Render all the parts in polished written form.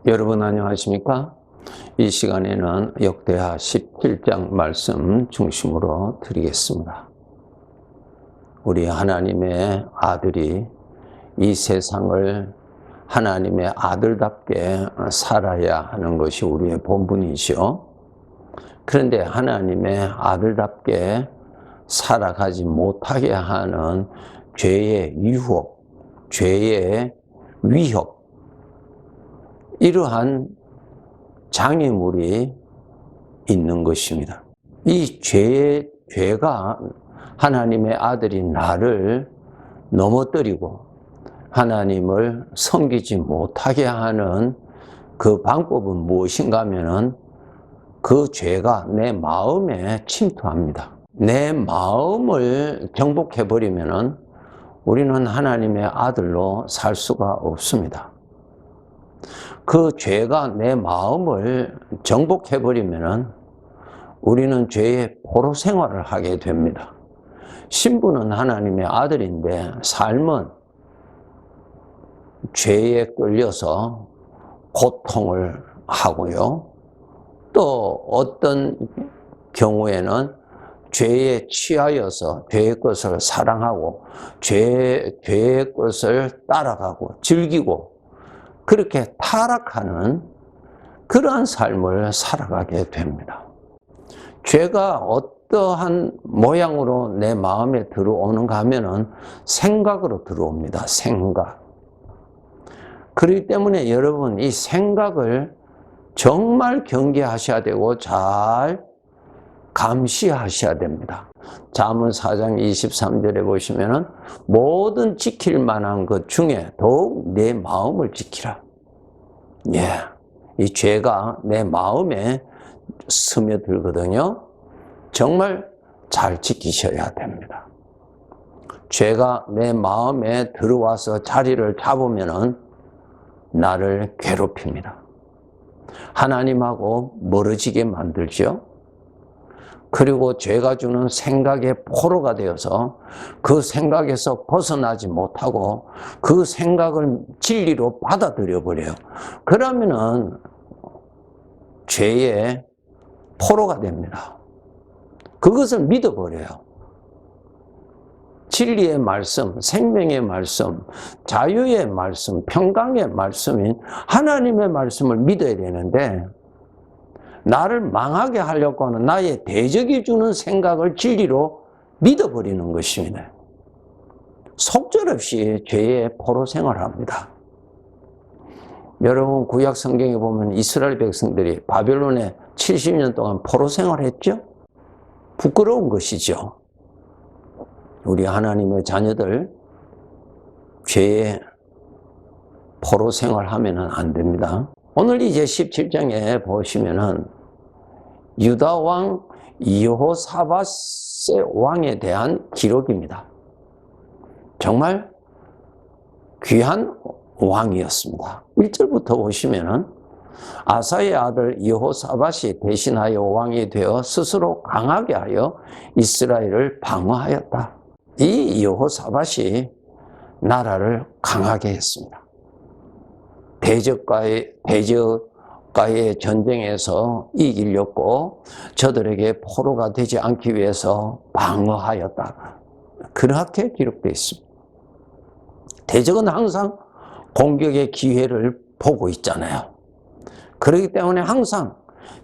여러분 안녕하십니까? 이 시간에는 역대하 17장 말씀 중심으로 드리겠습니다. 우리 하나님의 아들이 이 세상을 하나님의 아들답게 살아야 하는 것이 우리의 본분이죠. 그런데 하나님의 아들답게 살아가지 못하게 하는 죄의 유혹, 죄의 위협, 이러한 장애물이 있는 것입니다. 이 죄가 하나님의 아들이 나를 넘어뜨리고 하나님을 섬기지 못하게 하는 그 방법은 무엇인가 하면은 그 죄가 내 마음에 침투합니다. 내 마음을 정복해버리면은 우리는 하나님의 아들로 살 수가 없습니다. 그 죄가 내 마음을 정복해버리면은 우리는 죄의 포로 생활을 하게 됩니다. 신부는 하나님의 아들인데 삶은 죄에 끌려서 고통을 하고요. 또 어떤 경우에는 죄에 취하여서 죄의 것을 사랑하고 죄의 것을 따라가고 즐기고 그렇게 타락하는 그러한 삶을 살아가게 됩니다. 죄가 어떠한 모양으로 내 마음에 들어오는가 하면은 생각으로 들어옵니다. 생각. 그렇기 때문에 여러분 이 생각을 정말 경계하셔야 되고 잘 감시하셔야 됩니다. 잠언 4장 23절에 보시면은 모든 지킬 만한 것 중에 더욱 내 마음을 지키라. 이 죄가 내 마음에 스며들거든요. 정말 잘 지키셔야 됩니다. 죄가 내 마음에 들어와서 자리를 잡으면은 나를 괴롭힙니다. 하나님하고 멀어지게 만들죠. 그리고 죄가 주는 생각의 포로가 되어서 그 생각에서 벗어나지 못하고 그 생각을 진리로 받아들여 버려요. 그러면은 죄의 포로가 됩니다. 그것을 믿어버려요. 진리의 말씀, 생명의 말씀, 자유의 말씀, 평강의 말씀인 하나님의 말씀을 믿어야 되는데 나를 망하게 하려고 하는 나의 대적이 주는 생각을 진리로 믿어버리는 것입니다. 속절없이 죄의 포로 생활합니다. 여러분 구약 성경에 보면 이스라엘 백성들이 바벨론에 70년 동안 포로 생활했죠? 부끄러운 것이죠. 우리 하나님의 자녀들 죄의 포로 생활하면 안 됩니다. 오늘 이제 17장에 보시면은 유다 왕 여호사밧의 왕에 대한 기록입니다. 정말 귀한 왕이었습니다. 1절부터 보시면은 아사의 아들 여호사밧이 대신하여 왕이 되어 스스로 강하게 하여 이스라엘을 방어하였다. 이 여호사밧이 나라를 강하게 했습니다. 대적과의 전쟁에서 이기려고 저들에게 포로가 되지 않기 위해서 방어하였다. 그렇게 기록되어 있습니다. 대적은 항상 공격의 기회를 보고 있잖아요. 그렇기 때문에 항상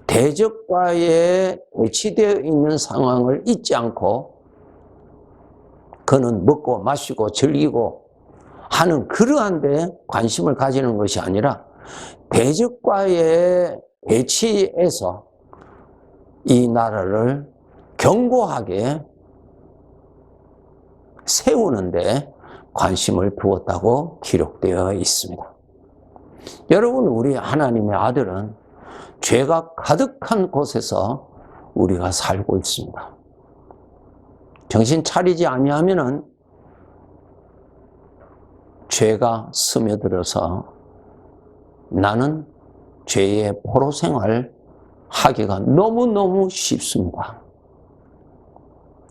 대적과의 대치되어 있는 상황을 잊지 않고 그는 먹고 마시고 즐기고 하는 그러한 데 관심을 가지는 것이 아니라 대적과의 대치에서 이 나라를 견고하게 세우는 데 관심을 두었다고 기록되어 있습니다. 여러분 우리 하나님의 아들은 죄가 가득한 곳에서 우리가 살고 있습니다. 정신 차리지 아니하면은 죄가 스며들어서 나는 죄의 포로 생활 하기가 너무너무 쉽습니다.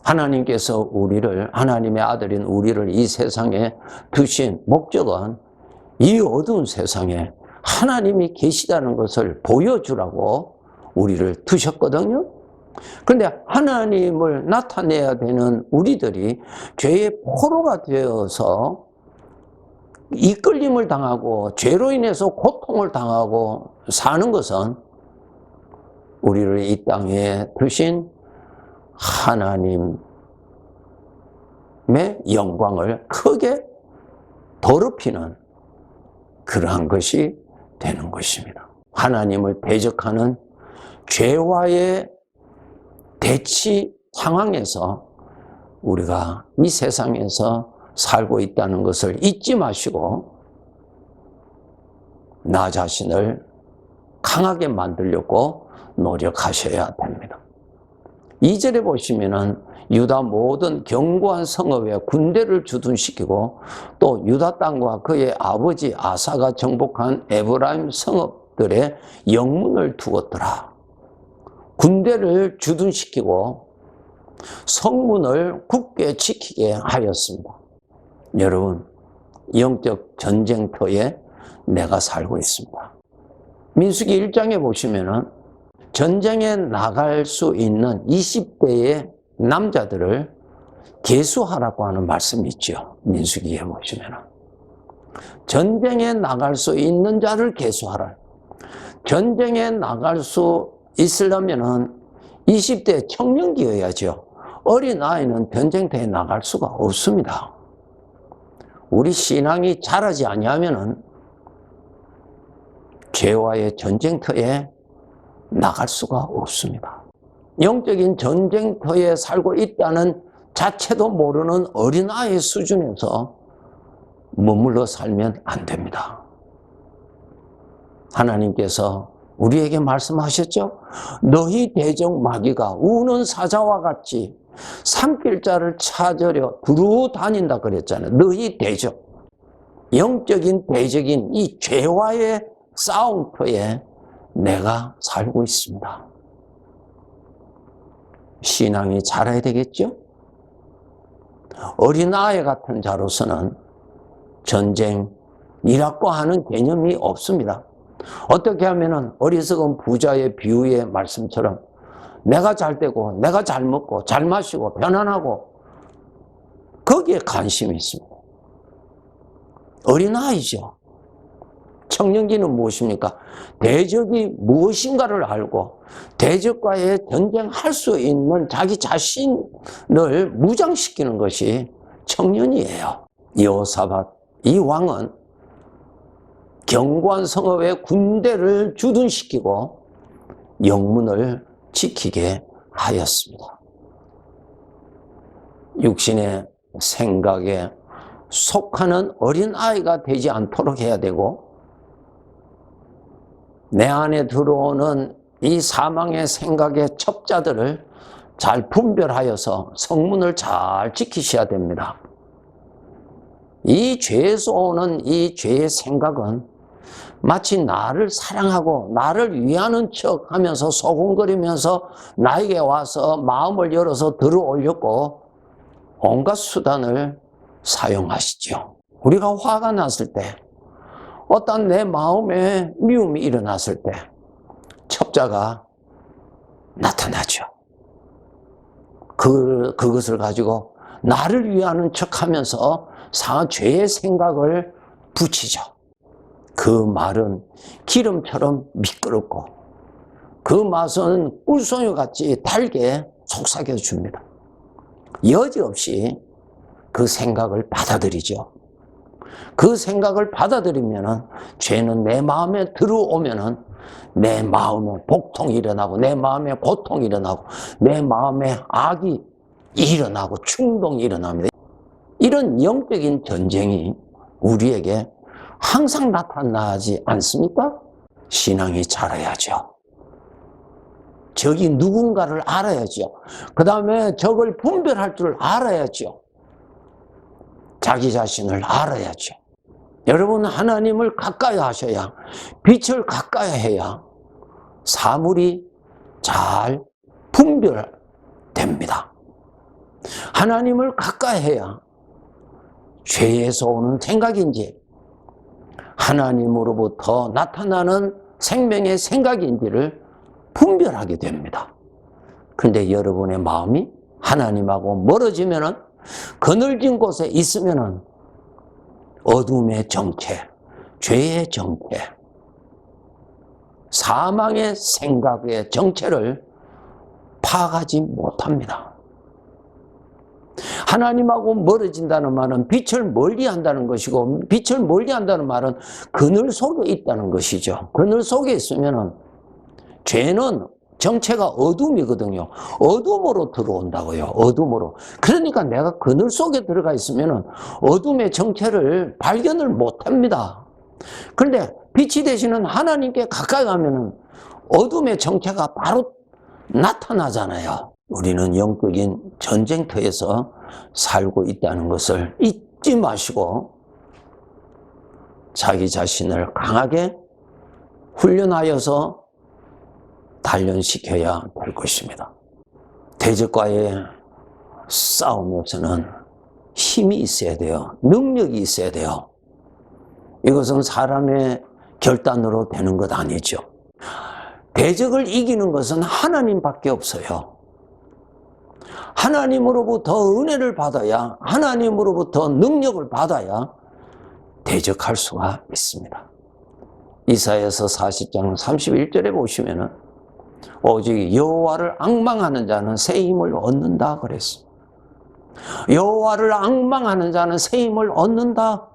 하나님께서 하나님의 아들인 우리를 이 세상에 두신 목적은 이 어두운 세상에 하나님이 계시다는 것을 보여주라고 우리를 두셨거든요. 그런데 하나님을 나타내야 되는 우리들이 죄의 포로가 되어서 이끌림을 당하고 죄로 인해서 고통을 당하고 사는 것은 우리를 이 땅에 두신 하나님의 영광을 크게 더럽히는 그러한 것이 되는 것입니다. 하나님을 대적하는 죄와의 대치 상황에서 우리가 이 세상에서 살고 있다는 것을 잊지 마시고 나 자신을 강하게 만들려고 노력하셔야 됩니다. 2절에 보시면은 유다 모든 견고한 성읍에 군대를 주둔시키고 또 유다 땅과 그의 아버지 아사가 정복한 에브라임 성읍들의 영문을 두었더라. 군대를 주둔시키고 성문을 굳게 지키게 하였습니다. 여러분, 영적 전쟁터에 내가 살고 있습니다. 민수기 1장에 보시면은 전쟁에 나갈 수 있는 20대의 남자들을 계수하라고 하는 말씀이 있죠. 민수기에 보시면은 전쟁에 나갈 수 있는 자를 계수하라. 전쟁에 나갈 수 있으려면은 20대 청년기여야죠. 어린아이는 전쟁터에 나갈 수가 없습니다. 우리 신앙이 자라지 아니하면은 죄와의 전쟁터에 나갈 수가 없습니다. 영적인 전쟁터에 살고 있다는 자체도 모르는 어린아이 수준에서 머물러 살면 안 됩니다. 하나님께서 우리에게 말씀하셨죠? 너희 대적 마귀가 우는 사자와 같이 삼킬 자를 찾으려 두루 다닌다 그랬잖아요. 너희 대적, 영적인 대적인 이 죄와의 싸움터에 내가 살고 있습니다. 신앙이 자라야 되겠죠? 어린아이 같은 자로서는 전쟁이라고 하는 개념이 없습니다. 어떻게 하면은 어리석은 부자의 비유의 말씀처럼 내가 잘 되고 내가 잘 먹고 잘 마시고 편안하고 거기에 관심이 있습니다. 어린아이죠. 청년기는 무엇입니까? 대적이 무엇인가를 알고 대적과의 전쟁할 수 있는 자기 자신을 무장시키는 것이 청년이에요. 여호사밧 이 왕은 견고한 성읍에 군대를 주둔시키고 영문을 지키게 하였습니다. 육신의 생각에 속하는 어린아이가 되지 않도록 해야 되고 내 안에 들어오는 이 사망의 생각의 첩자들을 잘 분별하여서 성문을 잘 지키셔야 됩니다. 이 죄에서 오는 이 죄의 생각은 마치 나를 사랑하고 나를 위하는 척 하면서 소곤거리면서 나에게 와서 마음을 열어서 들어오려고 온갖 수단을 사용하시죠. 우리가 화가 났을 때 어떤 내 마음에 미움이 일어났을 때 첩자가 나타나죠. 그것을 가지고 나를 위하는 척 하면서 죄의 생각을 붙이죠. 그 말은 기름처럼 미끄럽고 그 맛은 꿀송이같이 달게 속삭여 줍니다. 여지없이 그 생각을 받아들이죠. 그 생각을 받아들이면은 죄는 내 마음에 들어오면은 내 마음에 복통이 일어나고 내 마음에 고통이 일어나고 내 마음에 악이 일어나고 충동이 일어납니다. 이런 영적인 전쟁이 우리에게 항상 나타나지 않습니까? 신앙이 자라야죠. 적이 누군가를 알아야죠. 그 다음에 적을 분별할 줄 알아야죠. 자기 자신을 알아야죠. 여러분, 하나님을 가까이 하셔야, 빛을 가까이 해야 사물이 잘 분별됩니다. 하나님을 가까이 해야 죄에서 오는 생각인지 하나님으로부터 나타나는 생명의 생각인지를 분별하게 됩니다. 근데 여러분의 마음이 하나님하고 멀어지면은, 그늘진 곳에 있으면은 어둠의 정체, 죄의 정체, 사망의 생각의 정체를 파악하지 못합니다. 하나님하고 멀어진다는 말은 빛을 멀리한다는 것이고, 빛을 멀리한다는 말은 그늘 속에 있다는 것이죠. 그늘 속에 있으면은 죄는 정체가 어둠이거든요. 어둠으로 들어온다고요. 어둠으로. 그러니까 내가 그늘 속에 들어가 있으면은 어둠의 정체를 발견을 못합니다. 그런데 빛이 되시는 하나님께 가까이 가면은 어둠의 정체가 바로 나타나잖아요. 우리는 영적인 전쟁터에서 살고 있다는 것을 잊지 마시고 자기 자신을 강하게 훈련하여서 단련시켜야 될 것입니다. 대적과의 싸움에서는 힘이 있어야 돼요. 능력이 있어야 돼요. 이것은 사람의 결단으로 되는 것 아니죠. 대적을 이기는 것은 하나님밖에 없어요. 하나님으로부터 은혜를 받아야, 하나님으로부터 능력을 받아야 대적할 수가 있습니다. 이사야서 40장 31절에 보시면은 오직 여호와를 앙망하는 자는 새 힘을 얻는다 그랬어. 여호와를 앙망하는 자는 새 힘을 얻는다.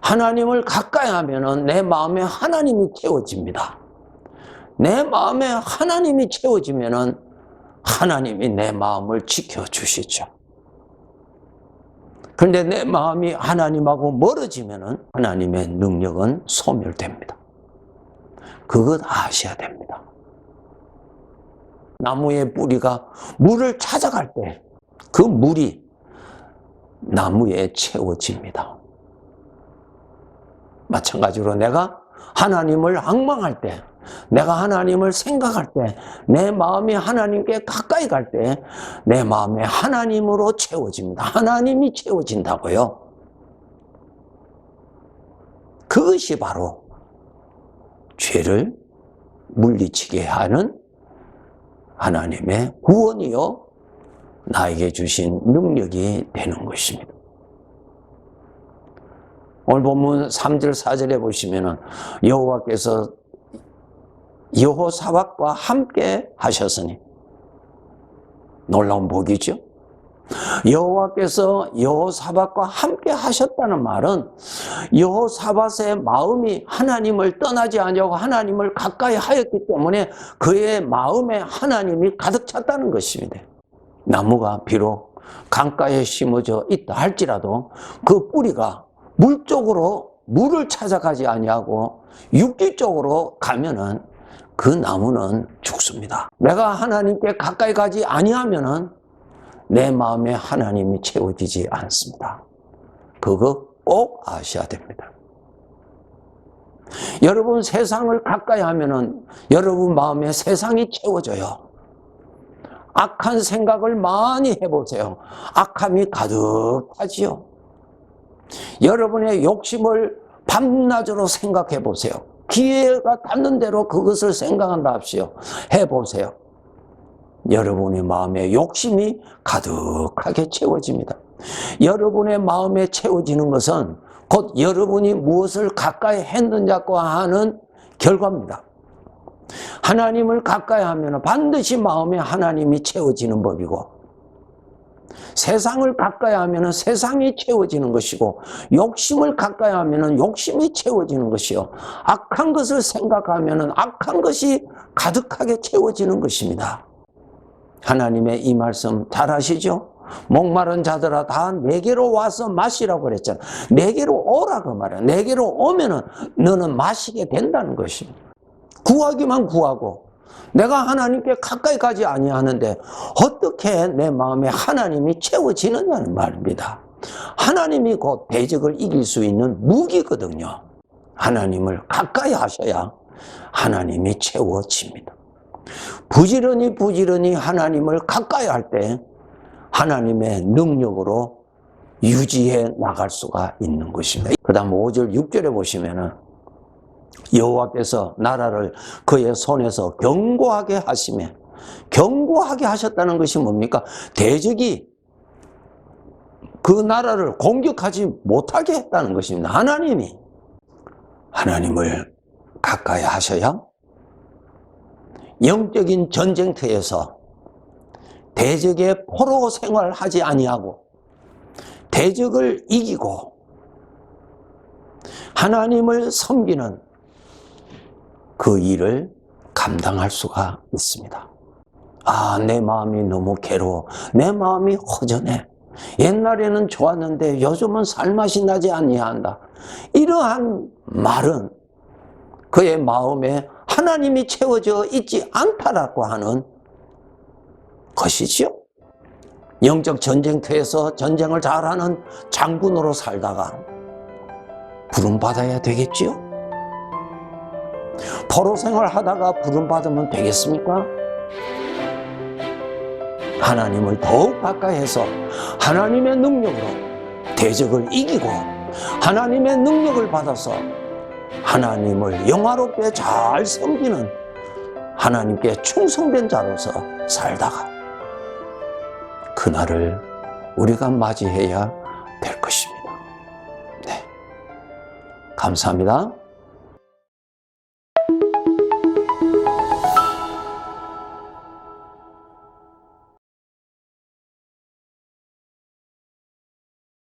하나님을 가까이 하면은 내 마음에 하나님이 채워집니다. 내 마음에 하나님이 채워지면은 하나님이 내 마음을 지켜주시죠. 그런데 내 마음이 하나님하고 멀어지면은 하나님의 능력은 소멸됩니다. 그것 아셔야 됩니다. 나무의 뿌리가 물을 찾아갈 때 그 물이 나무에 채워집니다. 마찬가지로 내가 하나님을 앙망할 때, 내가 하나님을 생각할 때, 내 마음이 하나님께 가까이 갈 때 내 마음에 하나님으로 채워집니다. 하나님이 채워진다고요. 그것이 바로 죄를 물리치게 하는 하나님의 구원이요, 나에게 주신 능력이 되는 것입니다. 오늘 본문 3절 4절에 보시면은 여호와께서 여호사밧과 함께 하셨으니, 놀라운 복이죠. 여호와께서 여호사밧과 함께 하셨다는 말은 여호사밧의 마음이 하나님을 떠나지 아니하고 하나님을 가까이 하였기 때문에 그의 마음에 하나님이 가득 찼다는 것입니다. 나무가 비록 강가에 심어져 있다 할지라도 그 뿌리가 물 쪽으로 물을 찾아가지 아니하고 육지 쪽으로 가면은 그 나무는 죽습니다. 내가 하나님께 가까이 가지 아니하면은 내 마음에 하나님이 채워지지 않습니다. 그거 꼭 아셔야 됩니다. 여러분 세상을 가까이 하면은 여러분 마음에 세상이 채워져요. 악한 생각을 많이 해보세요. 악함이 가득하지요. 여러분의 욕심을 밤낮으로 생각해 보세요. 기회가 닿는 대로 그것을 생각한다 합시오. 해보세요. 여러분의 마음에 욕심이 가득하게 채워집니다. 여러분의 마음에 채워지는 것은 곧 여러분이 무엇을 가까이 했느냐고 하는 결과입니다. 하나님을 가까이 하면 반드시 마음에 하나님이 채워지는 법이고, 세상을 가까이 하면 세상이 채워지는 것이고, 욕심을 가까이 하면 욕심이 채워지는 것이요, 악한 것을 생각하면 악한 것이 가득하게 채워지는 것입니다. 하나님의 이 말씀 잘 아시죠? 목마른 자들아 다 내게로 와서 마시라고 그랬잖아. 내게로 오라고 말이야. 내게로 오면은 너는 마시게 된다는 것입니다. 구하기만 구하고 내가 하나님께 가까이 가지 아니하는데 어떻게 내 마음에 하나님이 채워지느냐는 말입니다. 하나님이 곧 대적을 이길 수 있는 무기거든요. 하나님을 가까이 하셔야 하나님이 채워집니다. 부지런히 하나님을 가까이 할 때 하나님의 능력으로 유지해 나갈 수가 있는 것입니다. 그 다음 5절, 6절에 보시면은 여호와께서 나라를 그의 손에서 견고하게 하시며, 견고하게 하셨다는 것이 뭡니까? 대적이 그 나라를 공격하지 못하게 했다는 것입니다. 하나님을 가까이 하셔야 영적인 전쟁터에서 대적의 포로 생활하지 아니하고 대적을 이기고 하나님을 섬기는 그 일을 감당할 수가 있습니다. 아, 내 마음이 너무 괴로워. 내 마음이 허전해. 옛날에는 좋았는데 요즘은 살맛이 나지 아니한다. 이러한 말은 그의 마음에 하나님이 채워져 있지 않다라고 하는 것이지요. 영적 전쟁터에서 전쟁을 잘하는 장군으로 살다가 부름받아야 되겠지요. 포로 생활하다가 부름받으면 되겠습니까? 하나님을 더욱 가까이 해서 하나님의 능력으로 대적을 이기고 하나님의 능력을 받아서 하나님을 영화롭게 잘 섬기는 하나님께 충성된 자로서 살다가 그날을 우리가 맞이해야 될 것입니다. 네, 감사합니다.